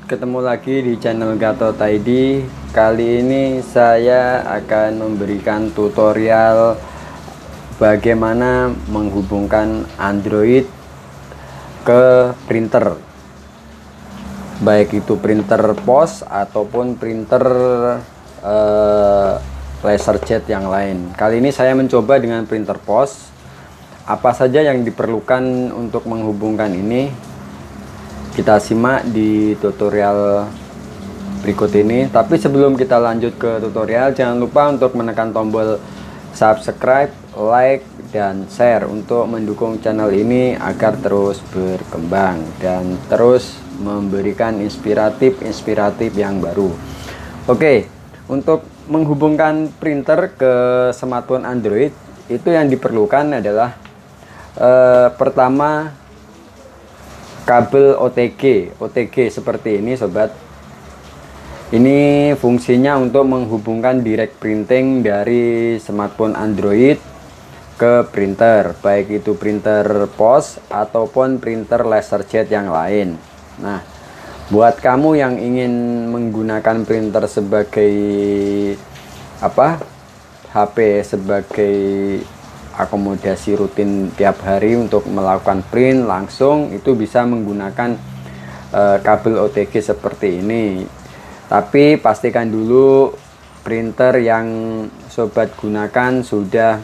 Ketemu lagi di channel Gatot ID. Kali ini saya akan memberikan tutorial bagaimana menghubungkan Android ke printer, baik itu printer pos ataupun printer LaserJet yang lain. Kali ini saya mencoba dengan printer pos. Apa saja yang diperlukan untuk menghubungkan ini, kita simak di tutorial berikut ini. Tapi sebelum kita lanjut ke tutorial, jangan lupa untuk menekan tombol subscribe, like, dan share untuk mendukung channel ini agar terus berkembang dan terus memberikan inspiratif yang baru. Oke, untuk menghubungkan printer ke smartphone Android, itu yang diperlukan adalah pertama, kabel OTG seperti ini sobat. Ini fungsinya untuk menghubungkan direct printing dari smartphone Android ke printer, baik itu printer pos ataupun printer LaserJet yang lain. Nah, buat kamu yang ingin menggunakan printer sebagai HP sebagai akomodasi rutin tiap hari untuk melakukan print langsung, itu bisa menggunakan kabel OTG seperti ini. Tapi pastikan dulu printer yang sobat gunakan sudah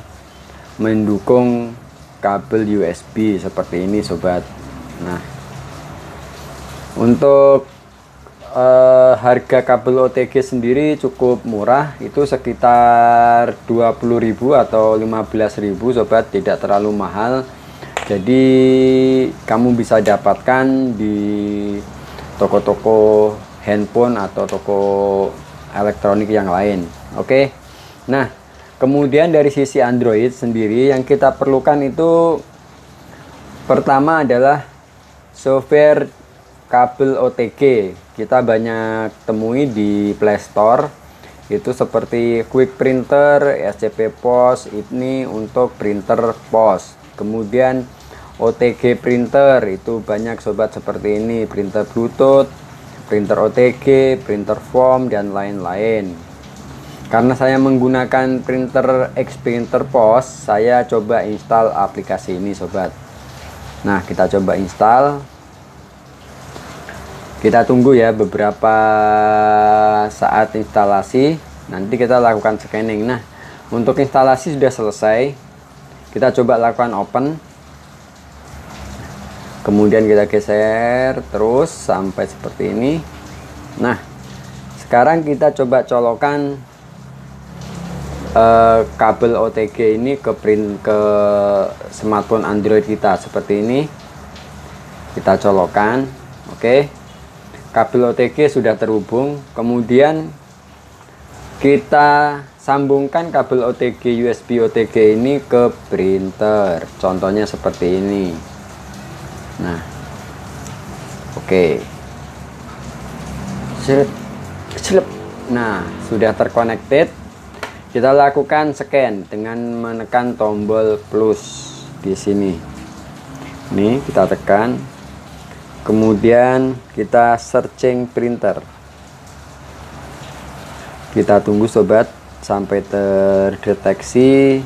mendukung kabel USB seperti ini sobat. Nah, untuk harga kabel OTG sendiri cukup murah, itu sekitar 20.000 atau 15.000 sobat, tidak terlalu mahal. Jadi kamu bisa dapatkan di toko-toko handphone atau toko elektronik yang lain. Oke. Nah, kemudian dari sisi Android sendiri yang kita perlukan itu pertama adalah software kabel OTG. Kita banyak temui di Play Store, itu seperti Quick Printer, SCP Pos, ini untuk printer pos. Kemudian OTG printer, itu banyak sobat seperti ini, printer Bluetooth, printer OTG, printer foam, dan lain-lain. Karena saya menggunakan printer X Printer Pos, saya coba install aplikasi ini sobat. Nah, kita coba install. Kita tunggu ya beberapa saat instalasi, nanti kita lakukan scanning. Nah, untuk instalasi sudah selesai, kita coba lakukan open, kemudian kita geser terus sampai seperti ini. Nah, sekarang kita coba colokan kabel OTG ini ke smartphone Android kita seperti ini. Kita colokan. Oke, kabel OTG sudah terhubung. Kemudian kita sambungkan kabel OTG USB OTG ini ke printer, contohnya seperti ini. Nah, oke. Nah, sudah terconnected. Kita lakukan scan dengan menekan tombol plus di sini. Ini kita tekan. Kemudian kita searching printer. Kita tunggu sobat sampai terdeteksi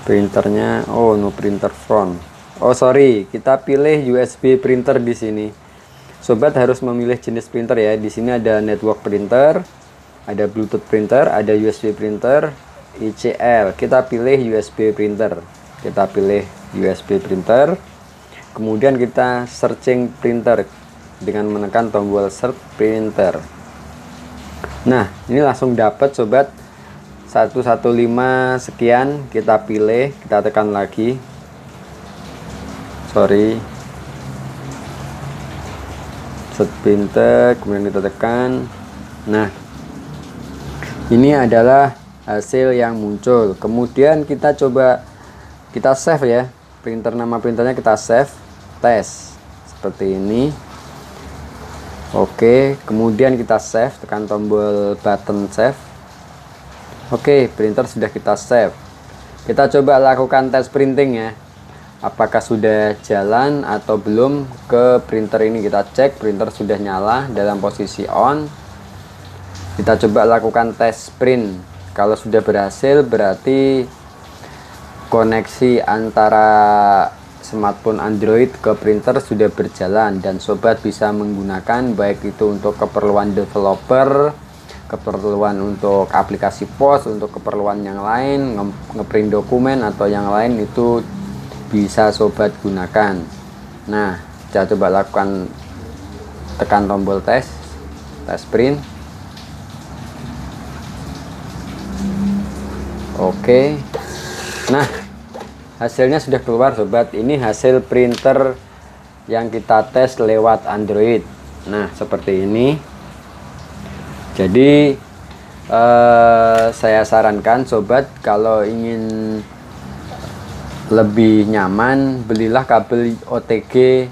printernya. Oh, no printer front. Oh, sorry, kita pilih USB printer di sini. Sobat harus memilih jenis printer ya. Di sini ada network printer, ada Bluetooth printer, ada USB printer, ICL. Kita pilih USB printer. Kita pilih USB printer. Kemudian kita searching printer dengan menekan tombol search printer. Nah, ini langsung dapat sobat 115 sekian. Kita pilih, kita tekan lagi. Sorry. Search printer, kemudian kita tekan. Nah, ini adalah hasil yang muncul. Kemudian kita coba, kita save ya. Printer, nama printernya kita save, tes seperti ini. Oke, kemudian kita save, tekan tombol button save. Oke, printer sudah kita save. Kita coba lakukan tes printing ya. apakah sudah jalan atau belum ke printer ini. Kita cek printer sudah nyala dalam posisi on. Kita coba lakukan tes print. Kalau sudah berhasil berarti koneksi antara smartphone Android ke printer sudah berjalan dan sobat bisa menggunakan, baik itu untuk keperluan developer, keperluan untuk aplikasi pos, untuk keperluan yang lain, ngeprint dokumen atau yang lain, itu bisa sobat gunakan. Nah, kita coba lakukan, tekan tombol tes print. Oke. Nah, hasilnya sudah keluar sobat. Ini hasil printer yang kita tes lewat Android. Nah, seperti ini. Jadi saya sarankan sobat, kalau ingin lebih nyaman, belilah kabel OTG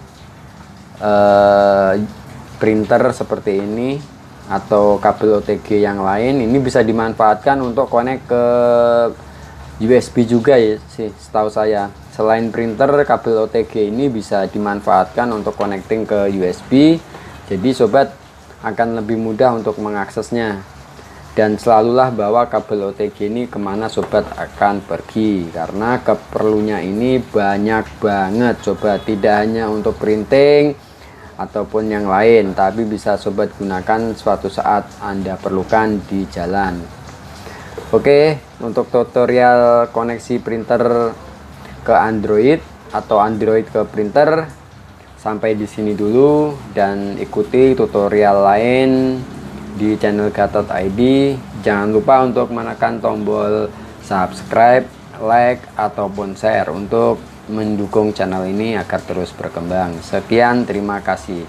printer seperti ini atau kabel OTG yang lain. Ini bisa dimanfaatkan untuk connect ke USB juga ya sih, setahu saya. Selain printer, kabel OTG ini bisa dimanfaatkan untuk connecting ke USB. Jadi sobat akan lebih mudah untuk mengaksesnya. Dan selalulah bawa kabel OTG ini kemana sobat akan pergi, karena keperlunya ini banyak banget sobat. Tidak hanya untuk printing ataupun yang lain, tapi bisa sobat gunakan suatu saat Anda perlukan di jalan. Oke, untuk tutorial koneksi printer ke Android atau Android ke printer sampai di sini dulu, dan ikuti tutorial lain di channel Gatot.id. Jangan lupa untuk menekan tombol subscribe, like ataupun share untuk mendukung channel ini agar terus berkembang. Sekian, terima kasih.